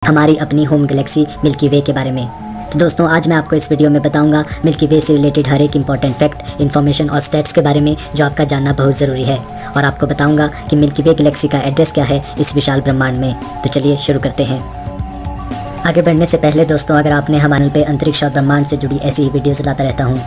हमारी अपनी home Galaxy milky वे के बारे में। तो दोस्तों आज मैं आपको इस वीडियो में बताऊंगा मिल्की वे से रिलेटेड हर एक इंपॉर्टेंट फैक्ट, इन्फॉर्मेशन और स्टैट्स के बारे में जो आपका जानना बहुत ज़रूरी है। और आपको बताऊंगा कि मिल्की वे गैलेक्सी का एड्रेस क्या है इस विशाल ब्रह्मांड में। तो चलिए शुरू करते हैं। आगे बढ़ने से पहले दोस्तों, अगर आपने हमारे पे अंतरिक्ष और ब्रह्मांड से जुड़ी ऐसी ही वीडियोस लाता रहता हूँ।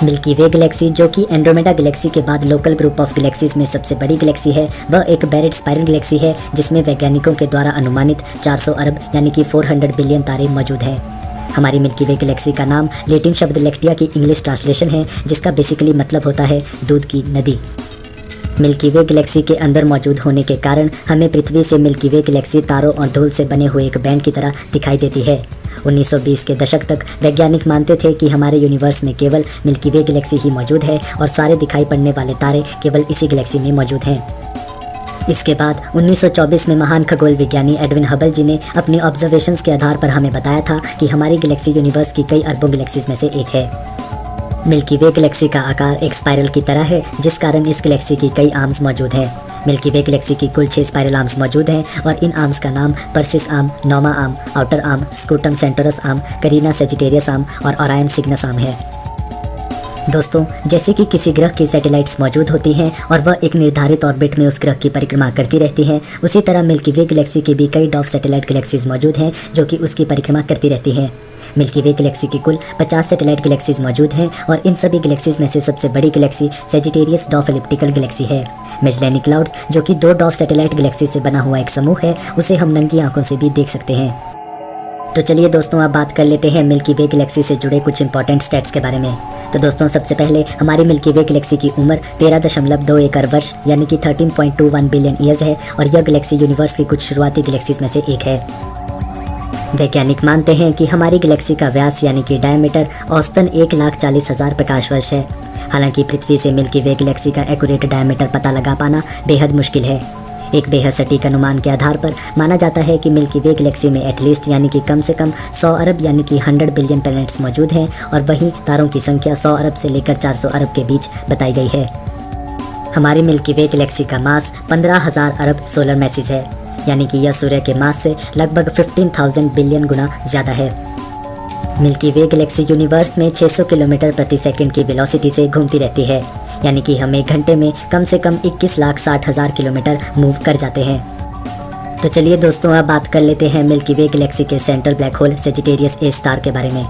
मिल्की वे गैलेक्सी, जो कि एंड्रोमेडा गैलेक्सी के बाद लोकल ग्रुप ऑफ गैलेक्सीज में सबसे बड़ी गैलेक्सी है, वह एक बैरेट स्पाइरल गैलेक्सी है जिसमें वैज्ञानिकों के द्वारा अनुमानित 400 अरब यानी कि 400 बिलियन तारे मौजूद हैं। हमारी मिल्की वे गैलेक्सी का नाम लैटिन शब्द लेक्टिया की इंग्लिश ट्रांसलेशन है, जिसका बेसिकली मतलब होता है दूध की नदी। मिल्की वे गैलेक्सी के अंदर मौजूद होने के कारण हमें पृथ्वी से मिल्की वे गैलेक्सी तारों और धूल से बने हुए एक बैंड की तरह दिखाई देती है। 1920 के दशक तक वैज्ञानिक मानते थे कि हमारे यूनिवर्स में केवल मिल्की वे गैलेक्सी ही मौजूद है और सारे दिखाई पड़ने वाले तारे केवल इसी गैलेक्सी में मौजूद हैं। इसके बाद 1924 में महान खगोल विज्ञानी एडविन हबल जी ने अपनी ऑब्जर्वेशंस के आधार पर हमें बताया था कि हमारी गैलेक्सी यूनिवर्स की कई अरबों गैलेक्सीज में से एक है। मिल्की वे गैलेक्सी का आकार एक स्पाइरल की तरह है, जिस कारण इस गैलेक्सी की कई आर्म्स मौजूद हैं। मिल्की वे गैलेक्सी की कुल 6 स्पाइरल आर्म्स मौजूद हैं और इन आर्म्स का नाम पर्सिस आर्म, नोमा arm, outer arm, Scutum Centaurus arm, Carina Sagittarius arm और ओरायन सिग्नस आर्म है। दोस्तों, जैसे कि किसी ग्रह की सैटेलाइट्स मौजूद होती हैं और वह एक निर्धारित ऑर्बिट में उस ग्रह की परिक्रमा करती रहती हैं, उसी तरह मिल्की वे गैलेक्सी की भी कई डॉफ सैटेलाइट गैलेक्सीज मौजूद हैं जो कि उसकी परिक्रमा करती रहती हैं। मिल्की वे गैलेक्सी की कुल 50 सैटेलाइट गैलेक्सीज मौजूद हैं और इन सभी गैलेक्सीज में से सबसे बड़ी गैलेक्सी सेजिटेरियस डॉफ एलिप्टिकल गैलेक्सी है। मैजेलिनिक क्लाउड्स, जो कि 2 डॉफ सैटेलाइट गैलेक्सी से बना हुआ एक समूह है, उसे हम नंगी आंखों से भी देख सकते हैं। तो चलिए दोस्तों, अब बात कर लेते हैं मिल्की वे गैलेक्सी से जुड़े कुछ इंपॉर्टेंट स्टैट्स के बारे में। तो दोस्तों, सबसे पहले हमारी मिल्की वे गैलेक्सी की उम्र 13.21 अरब वर्ष यानी कि 13.21 बिलियन ईयर्स है और यह गैलेक्सी यूनिवर्स की कुछ शुरुआती गैलेक्सीज में से एक है। वैज्ञानिक मानते हैं कि हमारी गैलेक्सी का व्यास यानी कि डायमीटर औसतन 1,40,000 प्रकाश वर्ष है। हालांकि पृथ्वी से मिल्की वे गैलेक्सी का एक्यूरेट डायमीटर पता लगा पाना बेहद मुश्किल है। एक बेहद सटीक अनुमान के आधार पर माना जाता है कि मिल्की वे गैलेक्सी में एटलीस्ट यानी कि कम से कम 100 अरब यानी कि 100 बिलियन प्लैनेट्स मौजूद हैं और वहीं तारों की संख्या 100 अरब से लेकर 400 अरब के बीच बताई गई है। हमारी मिल्की वे गैलेक्सी का मास 15,000 अरब सोलर मैसेज है, यानी कि यह सूर्य के मास से लगभग 15,000 बिलियन गुना ज़्यादा है। मिल्की वे गैलेक्सी यूनिवर्स में 600 किलोमीटर प्रति सेकंड की वेलोसिटी से घूमती रहती है, यानी कि हम एक घंटे में कम से कम 21,60,000 किलोमीटर मूव कर जाते हैं। तो चलिए दोस्तों, अब बात कर लेते हैं मिल्की वे गैलेक्सी के central black hole Sagittarius A star के बारे में।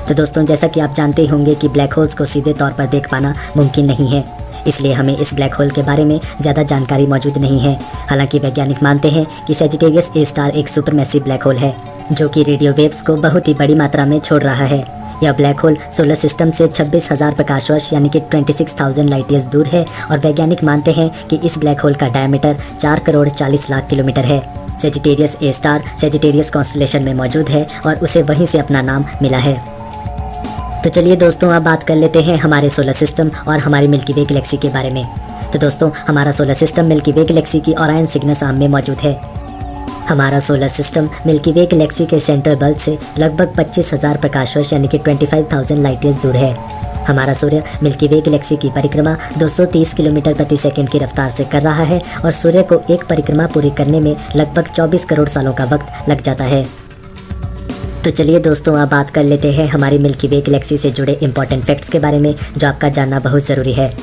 तो दोस्तों, जैसा कि आप जानते ही होंगे कि ब्लैक होल्स को सीधे तौर पर देख पाना मुमकिन नहीं है, इसलिए हमें इस ब्लैक होल के बारे में ज़्यादा जानकारी मौजूद नहीं है। हालांकि वैज्ञानिक मानते हैं कि सेजिटेरियस ए स्टार एक सुपरमैसिव ब्लैक होल है जो कि रेडियो वेव्स को बहुत ही बड़ी मात्रा में छोड़ रहा है। यह ब्लैक होल सोलर सिस्टम से 26,000 प्रकाश वर्ष यानी कि 26,000 लाइट ईयर्स दूर है और वैज्ञानिक मानते हैं कि इस ब्लैक होल का डायमीटर 4 करोड़ 40 लाख किलोमीटर है। Sagittarius A star Sagittarius constellation में मौजूद है और उसे वहीं से अपना नाम मिला है। तो चलिए दोस्तों, अब बात कर लेते हैं हमारे सोलर सिस्टम और हमारी मिल्की वे गैलेक्सी के बारे में। तो दोस्तों, हमारा सोलर सिस्टम मिल्की वे गैलेक्सी की ओरायन सिग्नस आर्म में मौजूद है। हमारा सोलर सिस्टम मिल्की वे गैलेक्सी के सेंट्रल बल्ब से लगभग 25,000 प्रकाश वर्ष यानी कि 25,000 लाइट ईयर्स दूर है। हमारा सूर्य मिल्की वे गैलेक्सी की परिक्रमा 230 किलोमीटर प्रति सेकंड की रफ्तार से कर रहा है और सूर्य को एक परिक्रमा पूरी करने में लगभग 24 करोड़ सालों का वक्त लग जाता है। तो चलिए दोस्तों, अब बात कर लेते हैं हमारी मिल्की वे गैलेक्सी से जुड़े इंपॉर्टेंट फैक्ट्स के बारे में जो आपका जानना बहुत ज़रूरी है।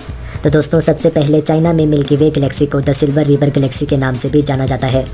तो दोस्तों, सबसे पहले चाइना में मिल्की वे गैलेक्सी को द सिल्वर रिवर गैलेक्सी के नाम से भी जाना जाता है।